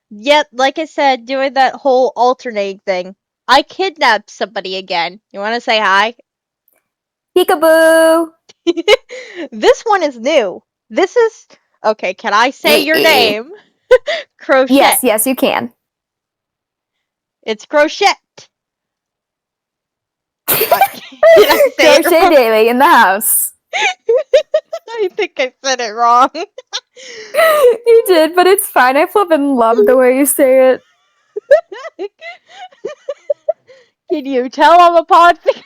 Yet, like I said, doing that whole alternating thing. I kidnapped somebody again. You want to say hi? Peekaboo! This one is new. This is okay. Can I say your name? Crochet. Yes, you can. It's Crochet. Did I say it Crochet wrong? Daily in the house. I think I said it wrong. You did, but it's fine. I flippin' love the way you say it. Can you tell I'm a podfic?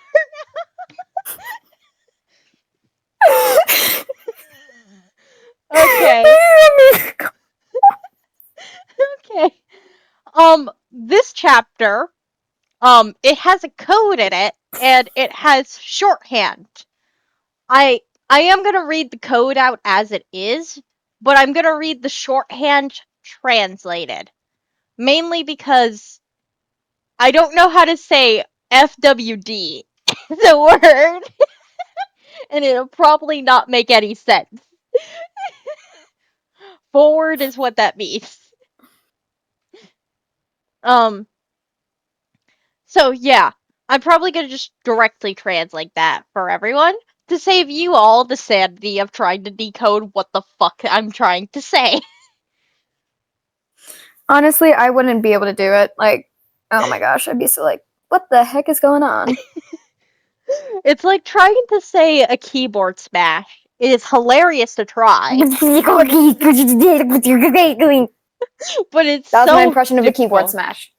Okay. Okay. This chapter, it has a code in it, and it has shorthand. I am gonna read the code out as it is, but I'm gonna read the shorthand translated. Mainly because I don't know how to say FWD, the word, and it'll probably not make any sense. Forward is what that means. Um, so yeah, I'm probably gonna just directly translate that for everyone to save you all the sanity of trying to decode what the fuck I'm trying to say. Honestly, I wouldn't be able to do it. Like, oh my gosh, I'd be so like, what the heck is going on? It's like trying to say a keyboard smash. It is hilarious to try, That but it's was my so impression of a keyboard difficult. smash.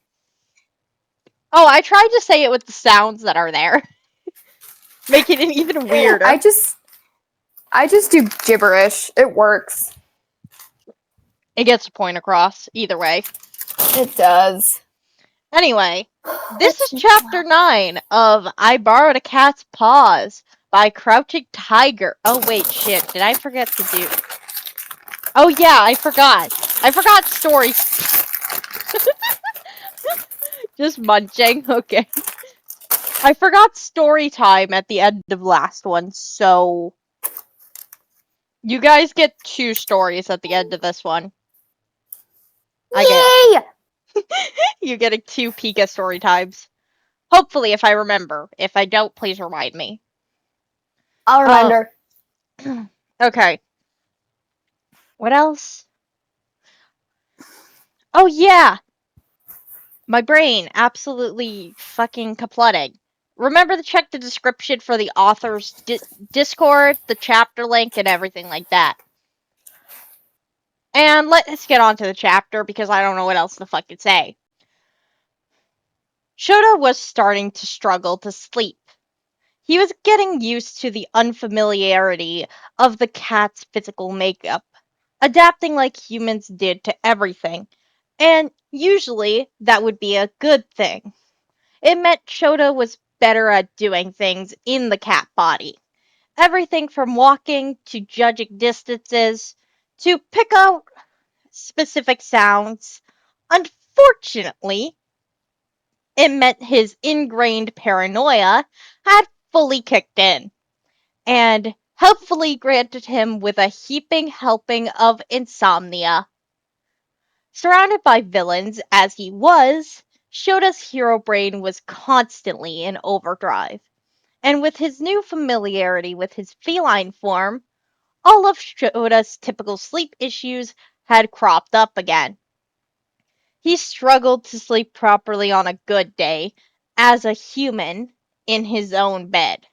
Oh, I tried to say it with the sounds that are there, making it even I weirder. just I just do gibberish. It works. It gets the point across, either way. It does. Anyway, this is chapter 9 of I Borrowed a Cat's Paws by Crouching Tiger. Oh, wait, shit. Did I forget to do. Oh, yeah, I forgot. I forgot stories. Just munching. Okay. I forgot story time at the end of last one, so. You guys get 2 stories at the end of this one. Yay! You getting 2 Pika story times. Hopefully, if I remember. If I don't, please remind me. I'll remind her. Okay. What else? Oh, yeah! My brain absolutely fucking kaplutting. Remember to check the description for the author's Discord, the chapter link, and everything like that. And let's get on to the chapter because I don't know what else to fucking say. Shota was starting to struggle to sleep. He was getting used to the unfamiliarity of the cat's physical makeup, adapting like humans did to everything, and usually that would be a good thing. It meant Shota was better at doing things in the cat body. Everything from walking to judging distances to pick out specific sounds. Unfortunately, it meant his ingrained paranoia had fully kicked in and helpfully granted him with a heaping helping of insomnia. Surrounded by villains as he was, Shota's hero brain was constantly in overdrive, and with his new familiarity with his feline form, all of Shota's typical sleep issues had cropped up again. He struggled to sleep properly on a good day, as a human, in his own bed,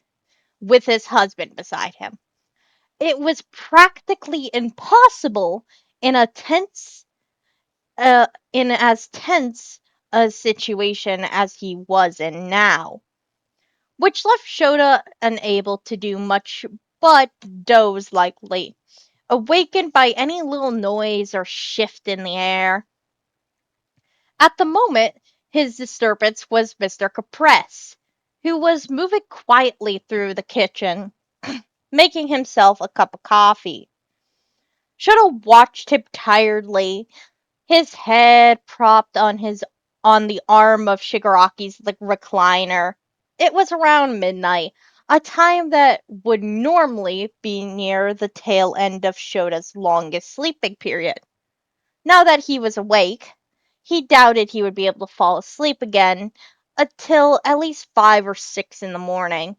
with his husband beside him. It was practically impossible in a in as tense a situation as he was in now, which left Shota unable to do much but doze lightly, awakened by any little noise or shift in the air. At the moment, his disturbance was Mr. Capress, who was moving quietly through the kitchen, making himself a cup of coffee. Shota watched him tiredly, his head propped on the arm of Shigaraki's recliner. It was around midnight, a time that would normally be near the tail end of Shota's longest sleeping period. Now that he was awake, he doubted he would be able to fall asleep again until at least 5 or 6 in the morning.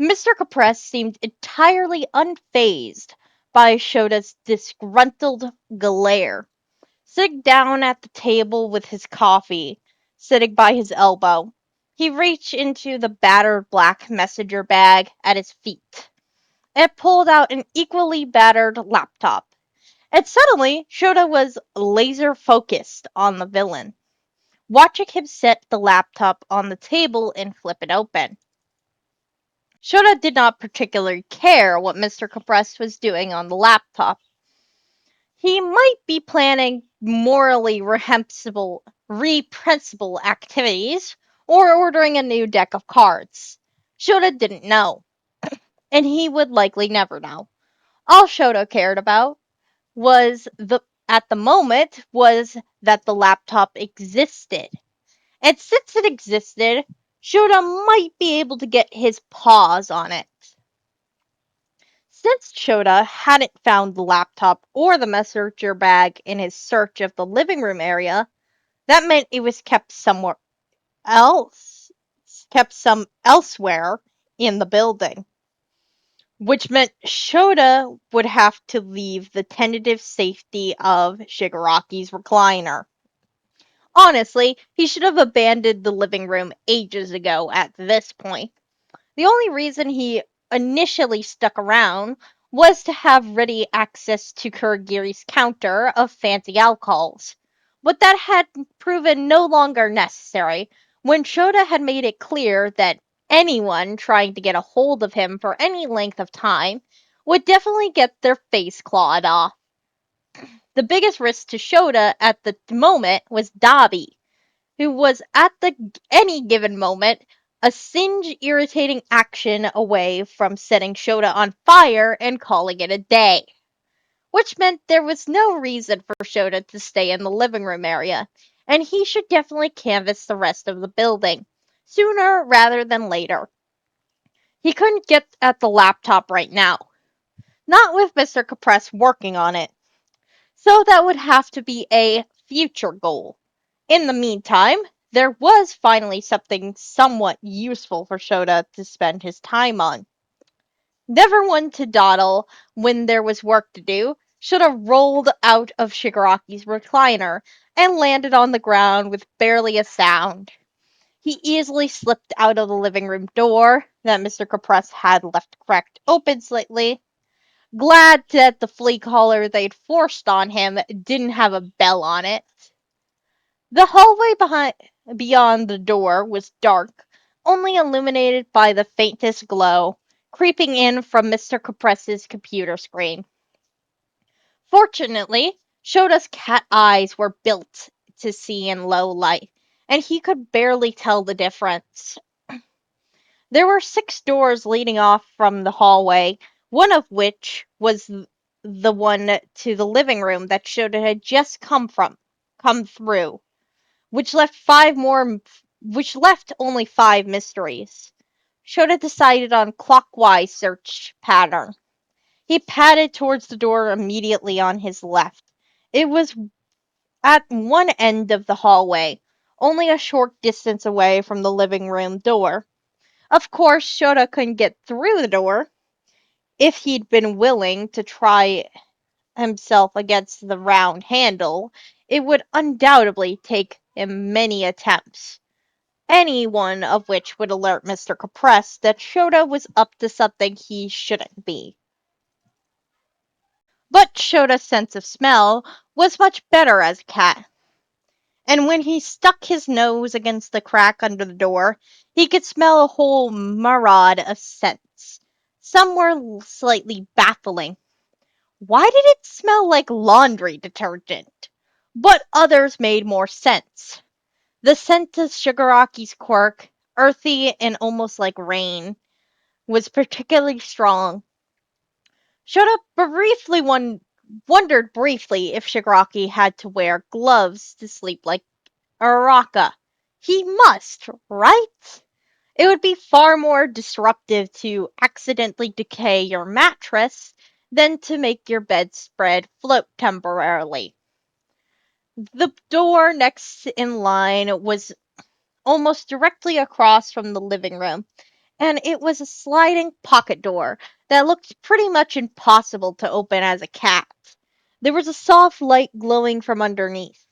Mr. Capress seemed entirely unfazed by Shota's disgruntled glare. Sitting down at the table with his coffee, sitting by his elbow, he reached into the battered black messenger bag at his feet and pulled out an equally battered laptop. And suddenly, Shota was laser focused on the villain, watching him set the laptop on the table and flip it open. Shota did not particularly care what Mr. Capress was doing on the laptop. He might be planning morally reprehensible activities or ordering a new deck of cards. Shota didn't know, and he would likely never know. All Shota cared about was at the moment was that the laptop existed. And since it existed, Shota might be able to get his paws on it. Since Shota hadn't found the laptop or the messenger bag in his search of the living room area, that meant it was else, kept some elsewhere in the building, which meant Shota would have to leave the tentative safety of Shigaraki's recliner. Honestly, he should have abandoned the living room ages ago at this point. The only reason he initially stuck around was to have ready access to Kurogiri's counter of fancy alcohols. But that had proven no longer necessary when Shota had made it clear that anyone trying to get a hold of him for any length of time would definitely get their face clawed off. The biggest risk to Shota at the moment was Dabi, who was at any given moment a singe irritating action away from setting Shota on fire and calling it a day. Which meant there was no reason for Shota to stay in the living room area, and he should definitely canvass the rest of the building, sooner rather than later. He couldn't get at the laptop right now, not with Mr. Capress working on it, so that would have to be a future goal. In the meantime, there was finally something somewhat useful for Shota to spend his time on. Never one to dawdle when there was work to do, Shota rolled out of Shigaraki's recliner and landed on the ground with barely a sound. He easily slipped out of the living room door that Mr. Capress had left cracked open slightly, glad that the flea collar they'd forced on him didn't have a bell on it. The hallway beyond the door was dark, only illuminated by the faintest glow creeping in from Mr. Capress's computer screen. Fortunately, Shota's cat eyes were built to see in low light, and he could barely tell the difference. There were 6 doors leading off from the hallway, one of which was the one to the living room that Shota had just come through, which left only 5 mysteries. Shota decided on clockwise search pattern. He padded towards the door immediately on his left. It was at one end of the hallway, only a short distance away from the living room door. Of course, Shota couldn't get through the door if he'd been willing to try himself against the round handle. It would undoubtedly take him many attempts, any one of which would alert Mr. Capress that Shota was up to something he shouldn't be. But Shota's sense of smell was much better as a cat, and when he stuck his nose against the crack under the door, he could smell a whole myriad of scents. Some were slightly baffling. Why did it smell like laundry detergent? But others made more sense. The scent of Shigaraki's quirk, earthy and almost like rain, was particularly strong. Shota wondered briefly if Shigaraki had to wear gloves to sleep like Araka. He must, right? It would be far more disruptive to accidentally decay your mattress than to make your bedspread float temporarily. The door next in line was almost directly across from the living room, and it was a sliding pocket door that looked pretty much impossible to open as a cat. There was a soft light glowing from underneath,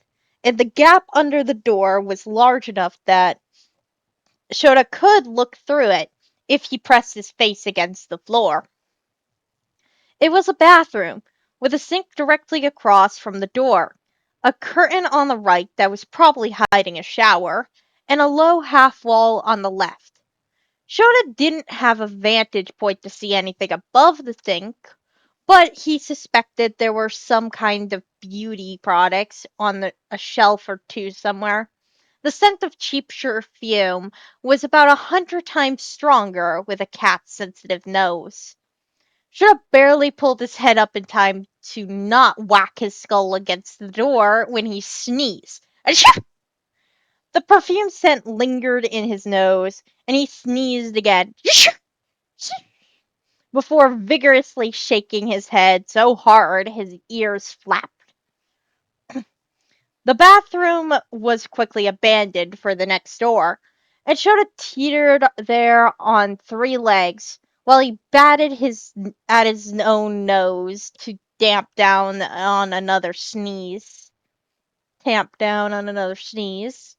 and the gap under the door was large enough that Shota could look through it if he pressed his face against the floor. It was a bathroom, with a sink directly across from the door, a curtain on the right that was probably hiding a shower, and a low half wall on the left. Shota didn't have a vantage point to see anything above the sink, but he suspected there were some kind of beauty products on a shelf or two somewhere. The scent of cheap perfume was about 100 times stronger with a cat's sensitive nose. Should have barely pulled his head up in time to not whack his skull against the door when he sneezed. Achoo! The perfume scent lingered in his nose, and he sneezed again. Achoo! Before vigorously shaking his head so hard his ears flapped. The bathroom was quickly abandoned for the next door, and Shota teetered there on three legs while he batted at his own nose to damp down on another sneeze. Tamp down on another sneeze.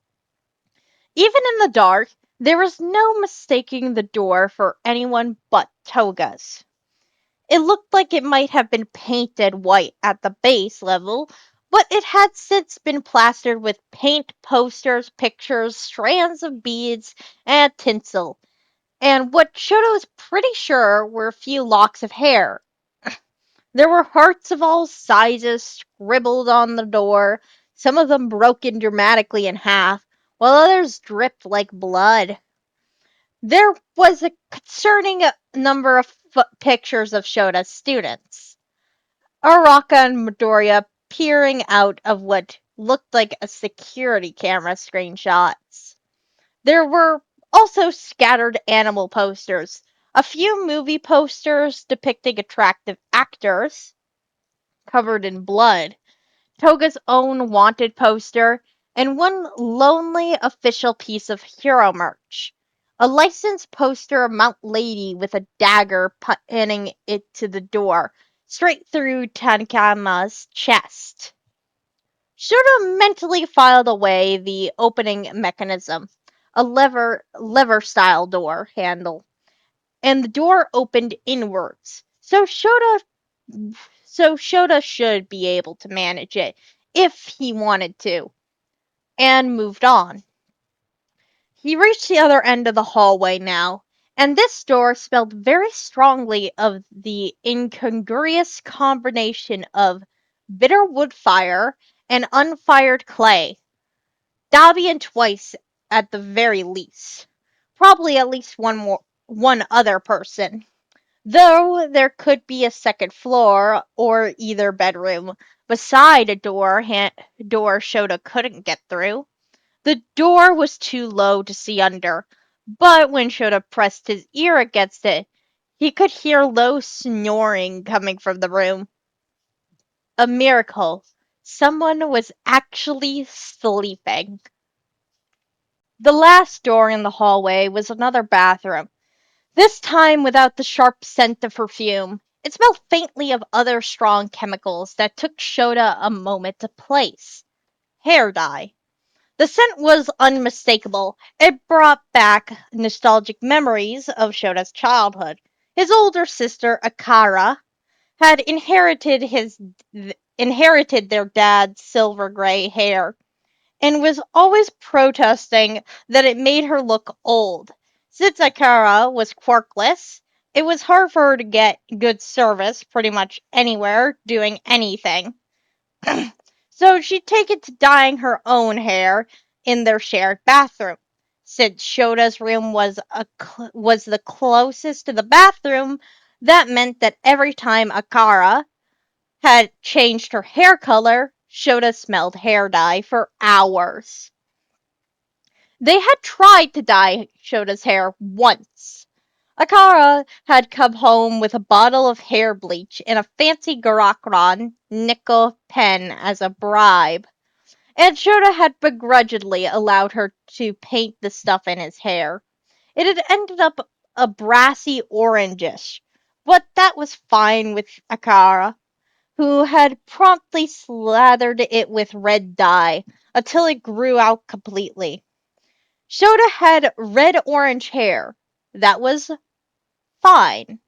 Even in the dark, there was no mistaking the door for anyone but Toga's. It looked like it might have been painted white at the base level, but it had since been plastered with paint, posters, pictures, strands of beads, and tinsel, and what Shoto was pretty sure were a few locks of hair. There were hearts of all sizes scribbled on the door, some of them broken dramatically in half, while others dripped like blood. There was a concerning number of pictures of Shota's students. Araka and Midoriya peering out of what looked like a security camera screenshots. There were also scattered animal posters, a few movie posters depicting attractive actors covered in blood, Toga's own wanted poster, and one lonely official piece of hero merch. A licensed poster of Mount Lady with a dagger pinning it to the door, straight through Tankama's chest. Shota mentally filed away the opening mechanism, a lever style door handle, and the door opened inwards. So Shota should be able to manage it if he wanted to, and moved on. He reached the other end of the hallway now, and this door smelled very strongly of the incongruous combination of bitter wood fire and unfired clay. Dobby and twice at the very least. Probably at least one other person. Though there could be a second floor or either bedroom beside a door Shota couldn't get through. The door was too low to see under, but when Shota pressed his ear against it, he could hear low snoring coming from the room. A miracle. Someone was actually sleeping. The last door in the hallway was another bathroom, this time without the sharp scent of perfume. It smelled faintly of other strong chemicals that took Shota a moment to place. Hair dye. The scent was unmistakable. It brought back nostalgic memories of Shota's childhood. His older sister, Akara, had inherited their dad's silver gray hair and was always protesting that it made her look old. Since Akara was quirkless, it was hard for her to get good service pretty much anywhere doing anything. So she'd taken to dyeing her own hair in their shared bathroom. Since Shota's room was the closest to the bathroom, that meant that every time Akara had changed her hair color, Shota smelled hair dye for hours. They had tried to dye Shota's hair once. Akara had come home with a bottle of hair bleach and a fancy Garakron nickel pen as a bribe. and Shota had begrudgingly allowed her to paint the stuff in his hair. It had ended up a brassy orangish, but that was fine with Akara, who had promptly slathered it with red dye until it grew out completely. Shota had red-orange hair. That was fine.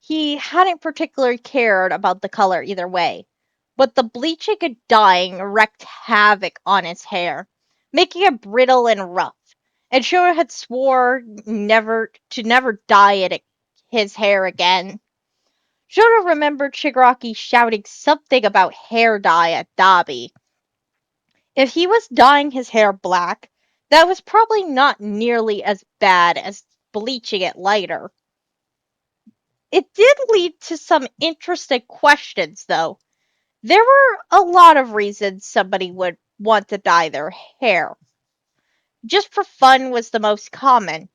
He hadn't particularly cared about the color either way, but the bleaching and dyeing wreaked havoc on his hair, making it brittle and rough. And Shota had swore never dye his hair again. Shota remembered Shigaraki shouting something about hair dye at Dabi. If he was dyeing his hair black, that was probably not nearly as bad as bleaching it lighter. It did lead to some interesting questions, though. There were a lot of reasons somebody would want to dye their hair. Just for fun was the most common.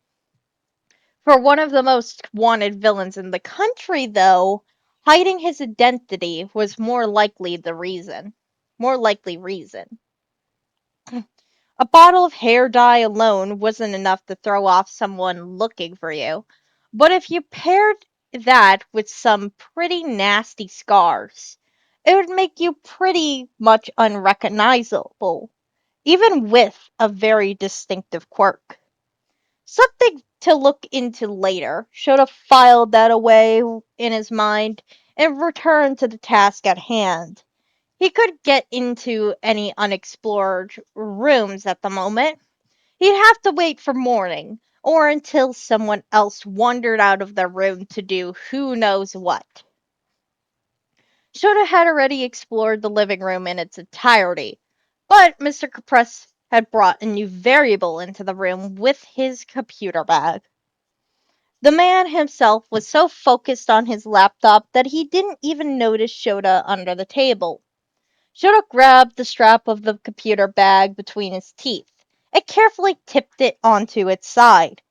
For one of the most wanted villains in the country, though, hiding his identity was more likely reason. A bottle of hair dye alone wasn't enough to throw off someone looking for you. But if you paired that with some pretty nasty scars, it would make you pretty much unrecognizable, even with a very distinctive quirk. Something to look into later. Should have filed that away in his mind and returned to the task at hand. He could get into any unexplored rooms at the moment. He'd have to wait for morning, or until someone else wandered out of the room to do who knows what. Shota had already explored the living room in its entirety, but Mr. Capress had brought a new variable into the room with his computer bag. The man himself was so focused on his laptop that he didn't even notice Shota under the table. Shota grabbed the strap of the computer bag between his teeth and carefully tipped it onto its side.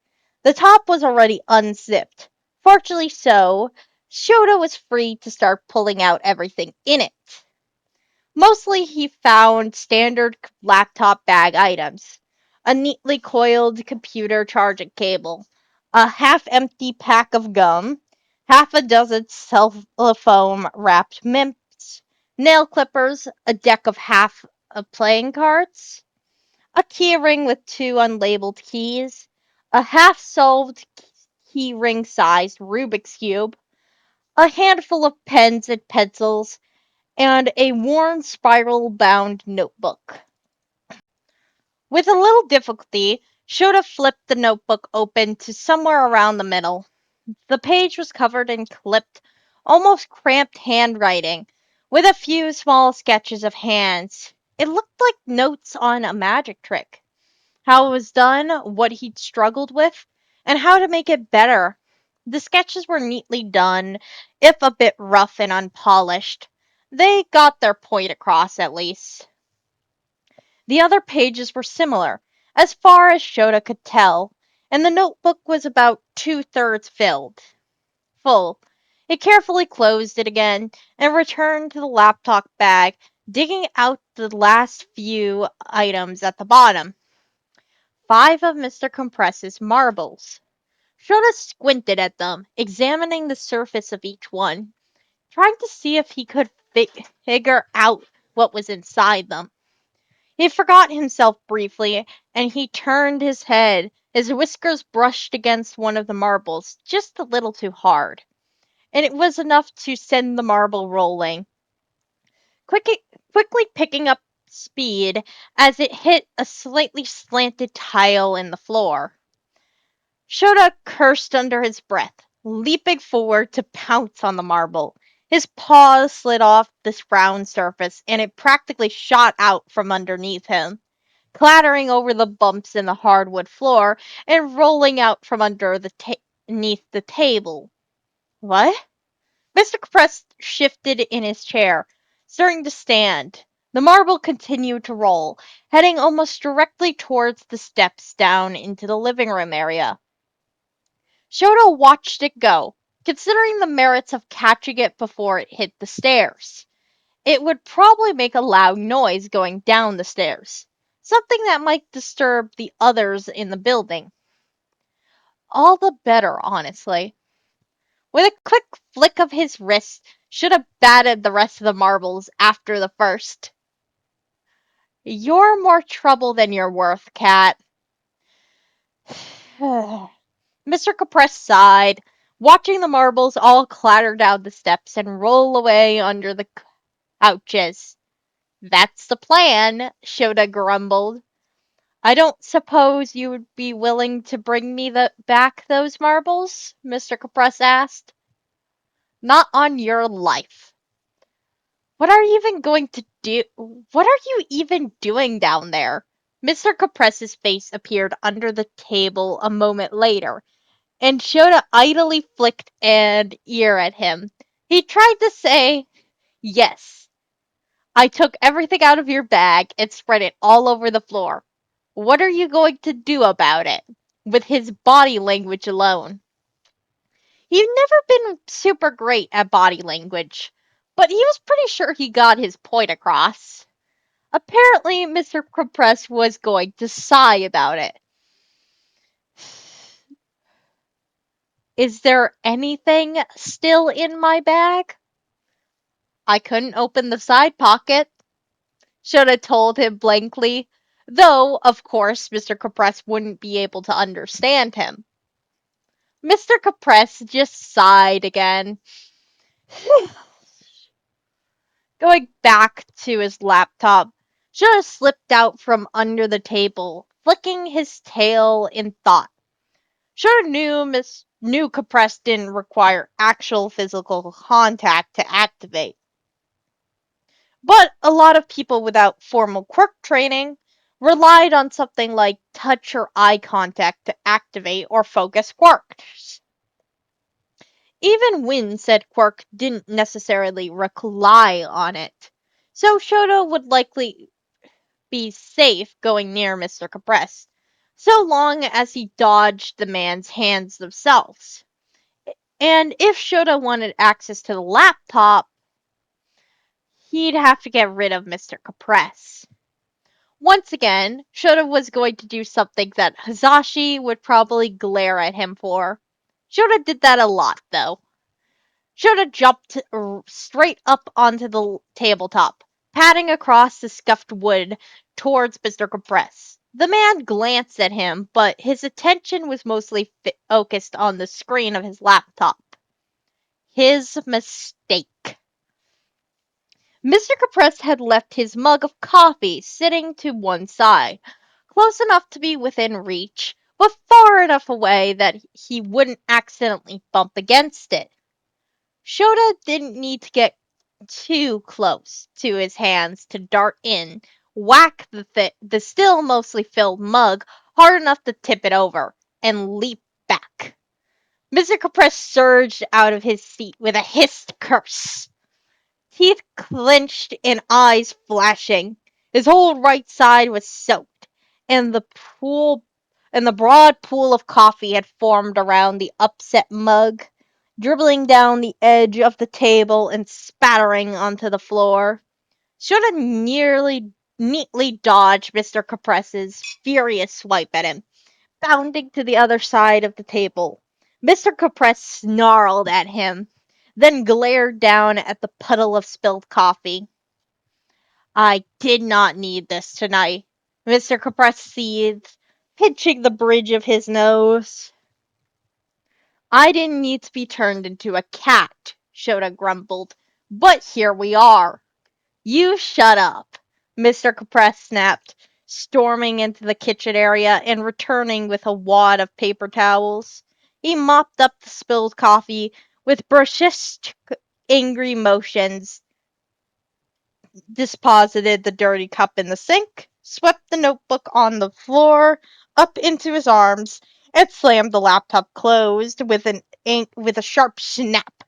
The top was already unzipped. Fortunately so, Shota was free to start pulling out everything in it. Mostly he found standard laptop bag items. A neatly coiled computer charging cable, a half-empty pack of gum, half a dozen cellophane wrapped mints, nail clippers, a deck of half playing cards, a key ring with two unlabeled keys, a half-solved key ring sized Rubik's Cube, a handful of pens and pencils, and a worn spiral bound notebook. With a little difficulty, Shota flipped the notebook open to somewhere around the middle. The page was covered in clipped, almost cramped handwriting, with a few small sketches of hands. It looked like notes on a magic trick. How it was done, what he'd struggled with, and how to make it better. The sketches were neatly done, if a bit rough and unpolished. They got their point across, at least. The other pages were similar, as far as Shota could tell, and the notebook was about two-thirds full. He carefully closed it again and returned to the laptop bag, digging out the last few items at the bottom. 5 of Mr. Compress's marbles. Shota squinted at them, examining the surface of each one, trying to see if he could figure out what was inside them. He forgot himself briefly, and he turned his head. His whiskers brushed against one of the marbles just a little too hard, and it was enough to send the marble rolling, quickly picking up speed as it hit a slightly slanted tile in the floor. Shota cursed under his breath, leaping forward to pounce on the marble. His paws slid off the round surface, and it practically shot out from underneath him, clattering over the bumps in the hardwood floor and rolling out from underneath the table. What? Mr. Compress shifted in his chair, starting to stand. The marble continued to roll, heading almost directly towards the steps down into the living room area. Shota watched it go, considering the merits of catching it before it hit the stairs. It would probably make a loud noise going down the stairs, something that might disturb the others in the building. All the better, honestly. With a quick flick of his wrist, should have batted the rest of the marbles after the first. You're more trouble than you're worth, Cat. Mr. Compress sighed, watching the marbles all clatter down the steps and roll away under the couches. That's the plan, Shota grumbled. I don't suppose you would be willing to bring me back those marbles? Mr. Compress asked. Not on your life. What are you even going to do? What are you even doing down there? Mr. Compress's face appeared under the table a moment later, and Shota idly flicked an ear at him. He tried to say, yes, I took everything out of your bag and spread it all over the floor. What are you going to do about it? With his body language alone. He'd never been super great at body language, but he was pretty sure he got his point across. Apparently, Mr. Compress was going to sigh about it. Is there anything still in my bag? I couldn't open the side pocket, Shota told him blankly, though, of course, Mr. Compress wouldn't be able to understand him. Mr. Compress just sighed again. Going back to his laptop, Shota slipped out from under the table, flicking his tail in thought. Shota knew Compress didn't require actual physical contact to activate. But a lot of people without formal quirk training relied on something like touch or eye contact to activate or focus quirks. Even Wynne said quirk didn't necessarily rely on it, so Shoto would likely be safe going near Mr. Compress, so long as he dodged the man's hands themselves. And if Shota wanted access to the laptop, he'd have to get rid of Mr. Compress. Once again, Shota was going to do something that Hazashi would probably glare at him for. Shota did that a lot, though. Shota jumped straight up onto the tabletop, patting across the scuffed wood towards Mr. Compress. The man glanced at him, but his attention was mostly focused on the screen of his laptop. His mistake. Mr. Compress had left his mug of coffee sitting to one side, close enough to be within reach, but far enough away that he wouldn't accidentally bump against it. Shota didn't need to get too close to his hands to dart in, whack the still mostly filled mug hard enough to tip it over, and leap back. Mr. Compress surged out of his seat with a hissed curse. Teeth clenched and eyes flashing. His whole right side was soaked, and the broad pool of coffee had formed around the upset mug, dribbling down the edge of the table and spattering onto the floor. Should have neatly dodged Mr. Compress's furious swipe at him, bounding to the other side of the table. Mr. Compress snarled at him, then glared down at the puddle of spilled coffee. I did not need this tonight, Mr. Compress seethed, pinching the bridge of his nose. I didn't need to be turned into a cat, Shota grumbled, but here we are. You shut up, Mr. Compress snapped, storming into the kitchen area and returning with a wad of paper towels. He mopped up the spilled coffee with brusque, angry motions, deposited the dirty cup in the sink, swept the notebook on the floor, up into his arms, and slammed the laptop closed with a sharp snap.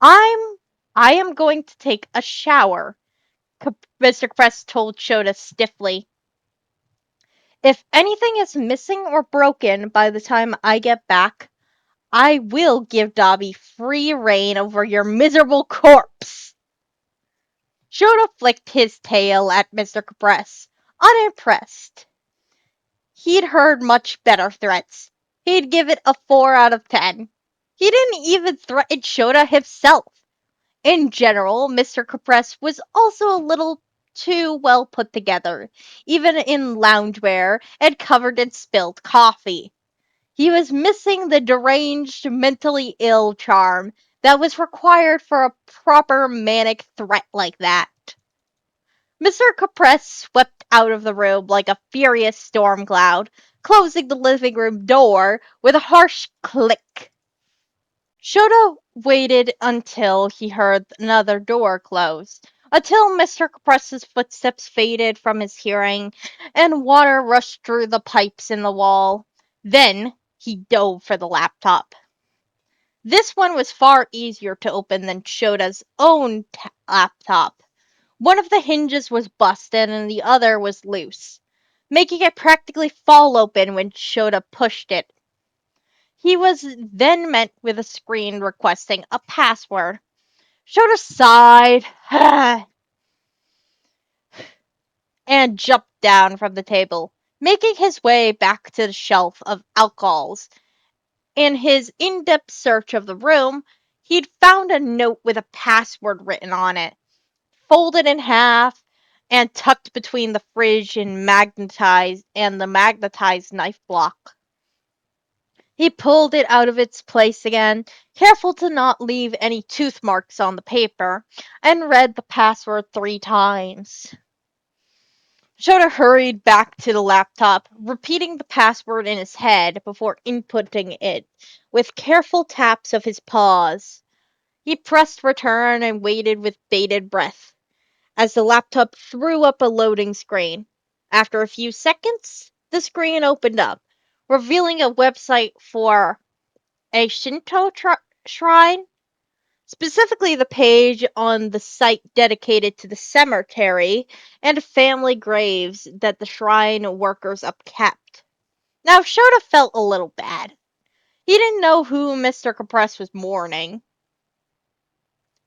I am going to take a shower, Mr. Crest told Shota stiffly. If anything is missing or broken by the time I get back, I will give Dobby free reign over your miserable corpse. Shota flicked his tail at Mr. Compress, unimpressed. He'd heard much better threats. He'd give it a 4 out of 10. He didn't even threaten Shota himself. In general, Mr. Compress was also a little too well put together, even in loungewear and covered in spilled coffee. He was missing the deranged, mentally ill charm that was required for a proper manic threat like that. Mr. Compress swept out of the room like a furious storm cloud, closing the living room door with a harsh click. Shota waited until he heard another door close, until Mr. Compress's footsteps faded from his hearing and water rushed through the pipes in the wall. Then he dove for the laptop. This one was far easier to open than Shota's own laptop. One of the hinges was busted and the other was loose, making it practically fall open when Shota pushed it. He was then met with a screen requesting a password. Shota sighed and jumped down from the table, making his way back to the shelf of alcohols. In his in-depth search of the room, he'd found a note with a password written on it, folded in half and tucked between the fridge and the magnetized knife block. He pulled it out of its place again, careful to not leave any tooth marks on the paper, and read the password 3 times. Shota hurried back to the laptop, repeating the password in his head before inputting it with careful taps of his paws. He pressed return and waited with bated breath as the laptop threw up a loading screen. After a few seconds, the screen opened up, revealing a website for a Shinto shrine, specifically the page on the site dedicated to the cemetery and family graves that the shrine workers upkept. Now, Shota felt a little bad. He didn't know who Mr. Compress was mourning.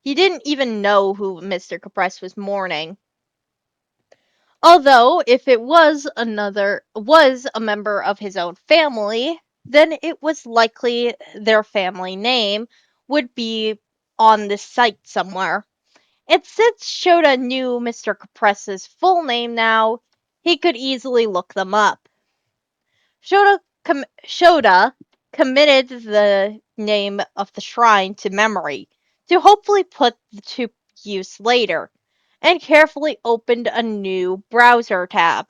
He didn't even know who Mr. Compress was mourning. Although, if it was a member of his own family, then it was likely their family name would be on this site somewhere. And since Shota knew Mr. Compress's full name now, he could easily look them up. Shota committed the name of the shrine to memory to hopefully put to use later, and carefully opened a new browser tab.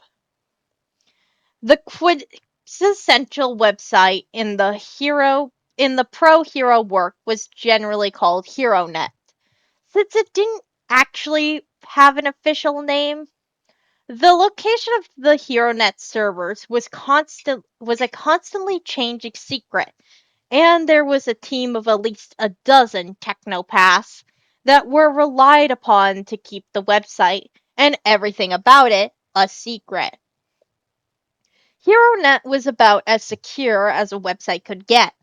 The quintessential website in the pro hero work was generally called HeroNet. Since it didn't actually have an official name, the location of the HeroNet servers was a constantly changing secret, and there was a team of at least a dozen technopaths that were relied upon to keep the website and everything about it a secret. HeroNet was about as secure as a website could get.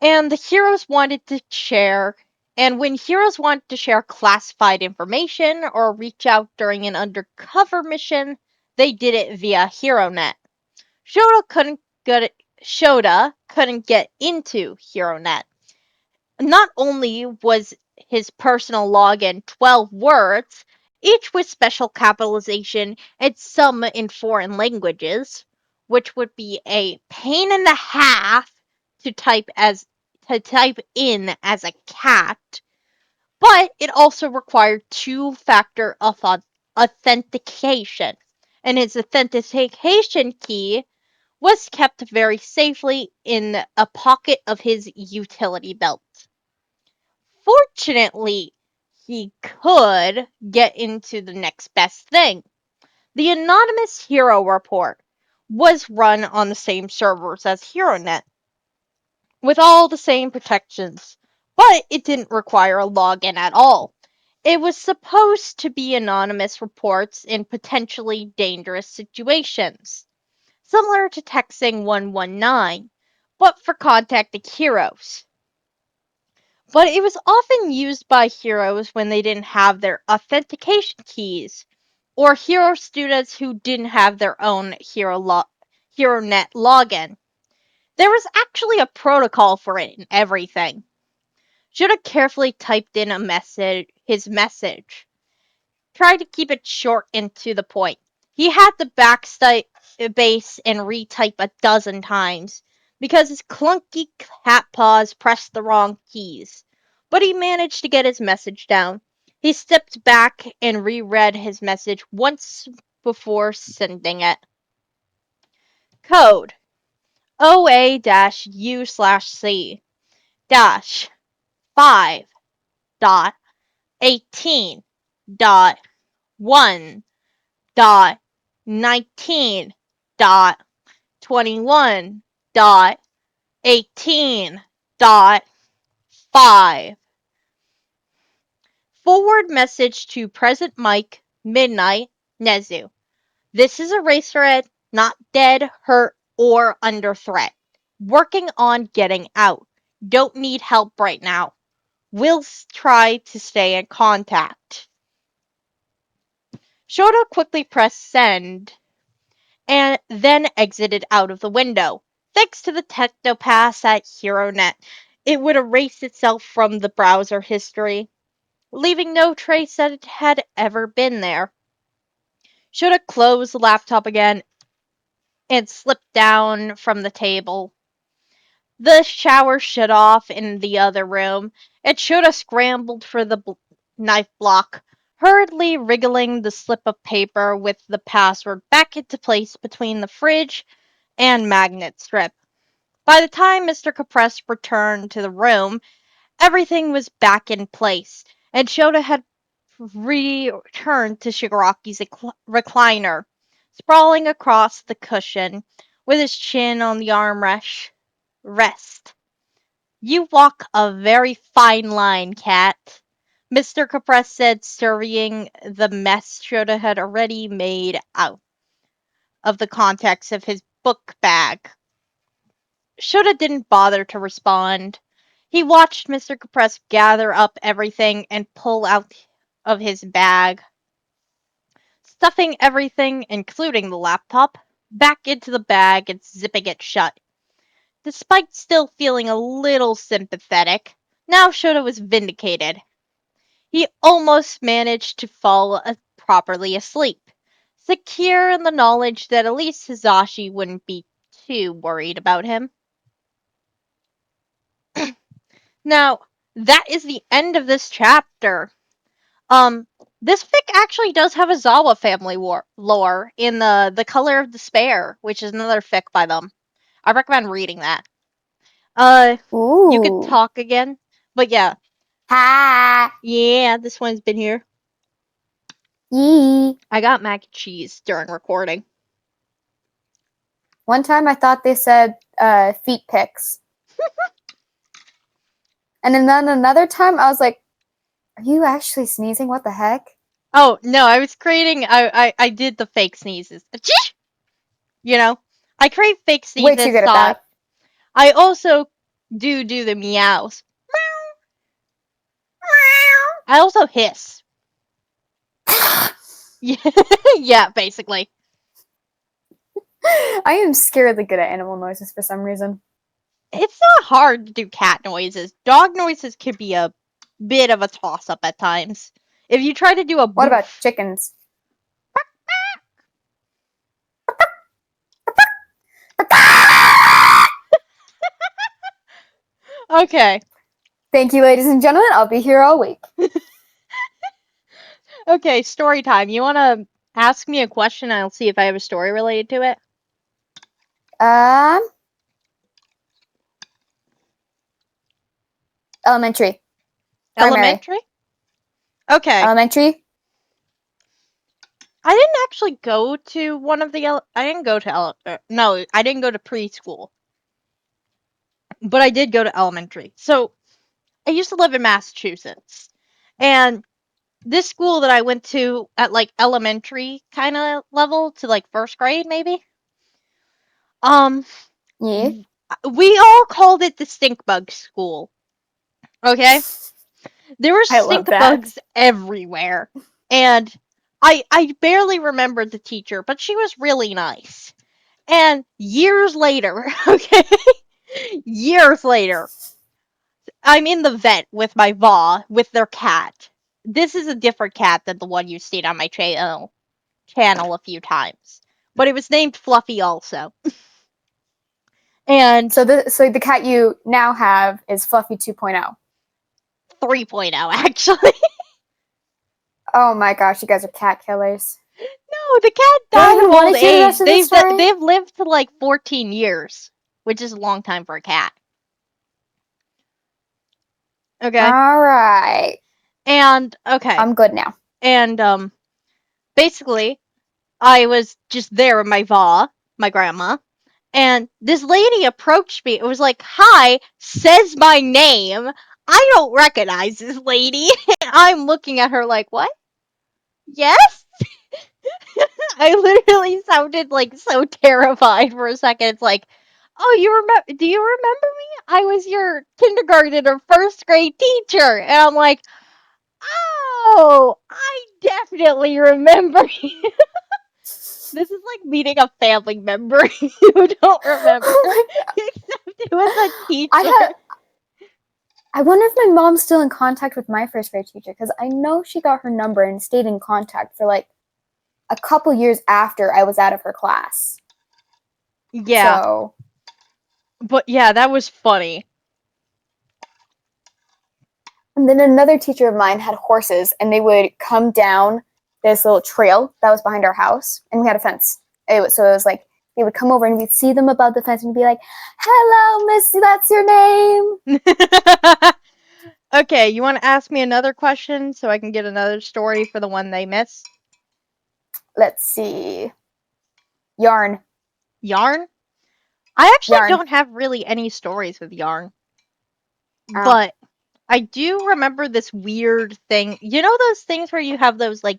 And the heroes wanted to share, and when heroes wanted to share classified information or reach out during an undercover mission, they did it via HeroNet. Shota couldn't get into HeroNet. Not only was his personal login 12 words, each with special capitalization and some in foreign languages, which would be a pain and a half to type in as a cat, but it also required two-factor authentication, and his authentication key was kept very safely in a pocket of his utility belt. Fortunately, he could get into the next best thing. The anonymous hero report was run on the same servers as HeroNet, with all the same protections, but it didn't require a login at all. It was supposed to be anonymous reports in potentially dangerous situations, similar to texting 119, but for contacting heroes. but it was often used by heroes when they didn't have their authentication keys, or hero students who didn't have their own HeroNet login. There was actually a protocol for it and everything. Should have carefully typed in his message. Try to keep it short and to the point. He had to backspace and retype a dozen times because his clunky cat paws pressed the wrong keys. But he managed to get his message down. He stepped back and reread his message once before sending it. Code OA-U/C dash 5 dot 18 dot 1 dot 19 dot 21 dot 18 dot 5. Forward message to present Mike, midnight, Nezu. This is Eraserhead, not dead, hurt, or under threat. Working on getting out. Don't need help right now. Will try to stay in contact. Shota quickly pressed send and then exited out of the window. Thanks to the Technopass at HeroNet, it would erase itself from the browser history, leaving no trace that it had ever been there. Shota closed the laptop again and slipped down from the table. The shower shut off in the other room, and Shota scrambled for the knife block, hurriedly wriggling the slip of paper with the password back into place between the fridge and magnet strip. By the time Mr. Capress returned to the room, everything was back in place, and Shota had returned to Shigaraki's recliner, sprawling across the cushion with his chin on the armrest. Rest. You walk a very fine line, cat, Mr. Capress said, surveying the mess Shota had already made out of the contents of his book bag. Shota didn't bother to respond. He watched Mr. Capress gather up everything and pull out of his bag, stuffing everything, including the laptop, back into the bag and zipping it shut. Despite still feeling a little sympathetic, now Shota was vindicated. He almost managed to fall properly asleep, secure in the knowledge that at least Hizashi wouldn't be too worried about him. Now, that is the end of this chapter. Um, this fic actually does have a Zawa family lore in the Color of Despair, which is another fic by them. I recommend reading that. You could Ooh. talk again, but yeah, Ha. yeah, this one's been here. Yee. I got mac and cheese during recording. One time I thought they said feet pics. And then another time I was like, are you actually sneezing? What the heck? Oh no, I was creating. I did the fake sneezes. Achoo! You know, I create fake Way too sneezes. good at that. I also do the meows. I also hiss. Yeah, yeah, basically. I am scaredly good at animal noises for some reason. It's not hard to do cat noises. Dog noises can be a bit of a toss up at times. If you try to do a What about boof, chickens? okay, Thank you, ladies and gentlemen. I'll be here all week. okay, story time. You want to ask me a question? I'll see if I have a story related to it. Elementary. Primary. Elementary. Okay. Elementary. I didn't actually go to one of the. I didn't go to no, I didn't go to preschool, but I did go to elementary. So I used to live in Massachusetts, and this school that I went to at like elementary kind of level to like first grade maybe. Yeah. We all called it the stink bug school. Okay? There were I love stink that. bugs everywhere. And I barely remembered the teacher, but she was really nice. And years later, okay? Years later, I'm in the vet with my va with their cat. This is a different cat than the one you've seen on my channel a few times. But it was named Fluffy also. And So the cat you now have is Fluffy 2.0. 3.0 actually. Oh my gosh, you guys are cat killers. No, the cat Do I died of even want old to hear the age. rest of this story? They've lived to like 14 years, which is a long time for a cat. Okay. All right. And okay. I'm good now. And basically I was just there with my my grandma, and this lady approached me. It was like, "Hi," says my name. I don't recognize this lady. I'm looking at her like, "What? Yes?" I literally sounded like so terrified for a second. It's like, "Oh, you remember? Do you remember me? I was your kindergarten or first grade teacher." And I'm like, "Oh, I definitely remember you." This is like meeting a family member you don't remember, Oh my god. except it was a I teacher. have I wonder if my mom's still in contact with my first grade teacher because I know she got her number and stayed in contact for like a couple years after I was out of her class. Yeah, So, but yeah, that was funny. and then another teacher of mine had horses and they would come down this little trail that was behind our house and we had a fence. So it was like they would come over and we'd see them above the fence and be like, "Hello, Missy, that's your name." Okay, you want to ask me another question so I can get another story for the one they missed? Let's see. Yarn. Yarn? I actually Yarn. don't have really any stories with yarn, Oh. but I do remember this weird thing. You know those things where you have those like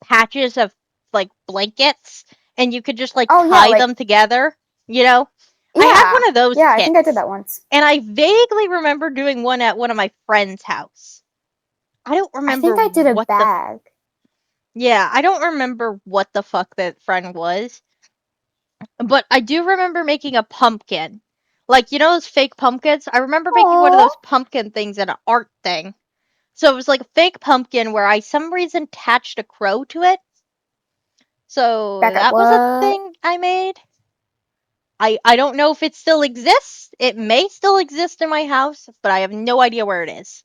patches of like blankets and you could just like Oh yeah, tie like them together? You know? I had yeah. one of those Yeah, I think I did kits. that once. And I vaguely remember doing one at one of my friends' house. I don't I remember think I did a what the bag. yeah, I don't remember what the fuck that friend was, but I do remember making a pumpkin. Like, you know those fake pumpkins? I remember making one of Oh. those pumpkin things at an art thing. So it was like a fake pumpkin where I some reason attached a crow to it. So Back up. that was a What? thing I made. I don't know if it still exists. It may still exist in my house, but I have no idea where it is.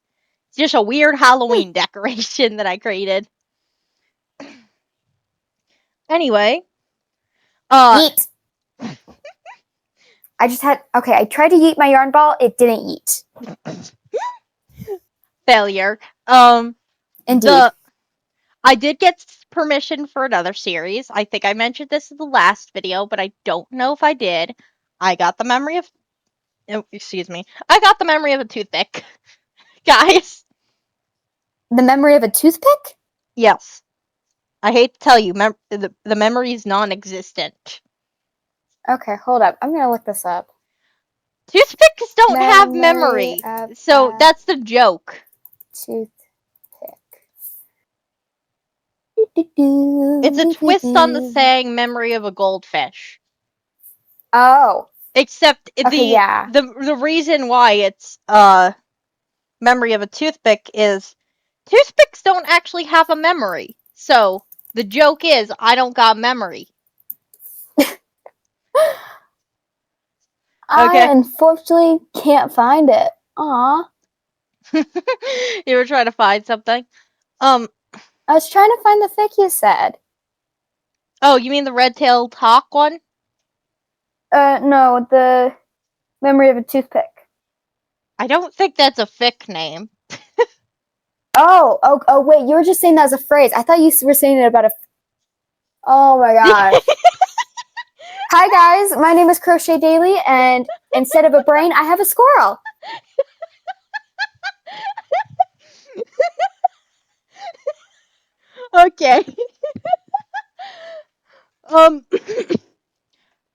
It's just a weird Hmm. Halloween decoration that I created. Anyway, uh Yeet. I just had okay. I tried to yeet my yarn ball. It didn't yeet. failure. Indeed. The I did get permission for another series. I think I mentioned this in the last video, but I don't know if I did. I got the memory of oh, excuse me. I got the memory of a toothpick. Guys. The memory of a toothpick. Yes. I hate to tell you, the memory is non-existent. Okay, hold up. I'm gonna look this up. Toothpicks don't have Memory memory. of So a that's the joke. toothpick. It's a twist on the saying memory of a goldfish. Oh. Except Okay. Yeah. the reason why it's memory of a toothpick is toothpicks don't actually have a memory. So the joke is I don't got memory. I Okay. unfortunately can't find it. Aw. You were trying to find something? Um I was trying to find the fic you said. oh, you mean the red-tailed hawk one? No, the memory of a toothpick. I don't think that's a fic name. Oh, wait, you were just saying that as a phrase. I thought you were saying it about a. Oh my gosh. Hi, guys. My name is Crochet Daily, and instead of a brain, I have a squirrel. Okay. Um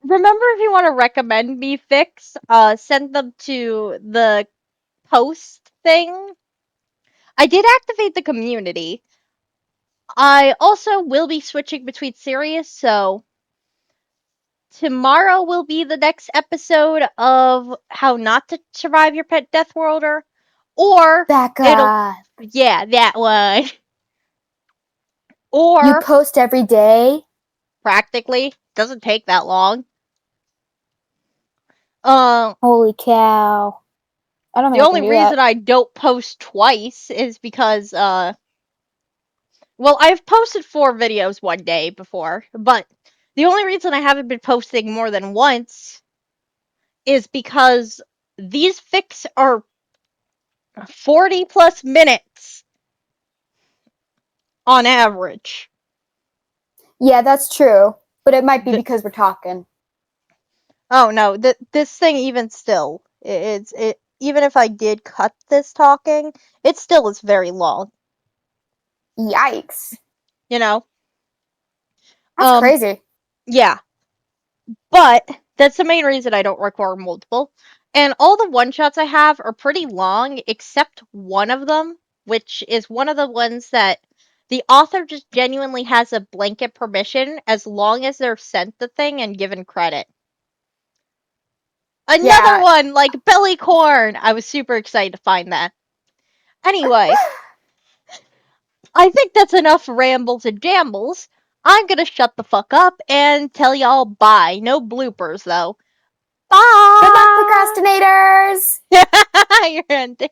remember if you want to recommend me fics, send them to the post thing. I did activate the community. I also will be switching between series, so tomorrow will be the next episode of How Not to Survive Your Pet Death Worlder, or That it'll, guy. yeah, that one. You Or post every day? practically doesn't take that long. Uh, Holy cow. I don't the think I can only do that. reason I don't post twice is because well, I've posted 4 videos one day before, but the only reason I haven't been posting more than once is because these fics are 40 plus minutes on average. Yeah, that's true. But it might be The, because we're talking. oh no, this thing even still, it even if I did cut this talking, it still is very long, Yikes. you know? That's Um, crazy. yeah, but that's the main reason I don't record multiple. And all the one shots I have are pretty long, except one of them, which is one of the ones that the author just genuinely has a blanket permission as long as they're sent the thing and given credit. Another Yeah. one like Belly Corn. I was super excited to find that. Anyway, I think that's enough rambles and jambles. I'm gonna shut the fuck up and tell y'all bye. No bloopers though. Good luck, Bye! procrastinators! You're ending.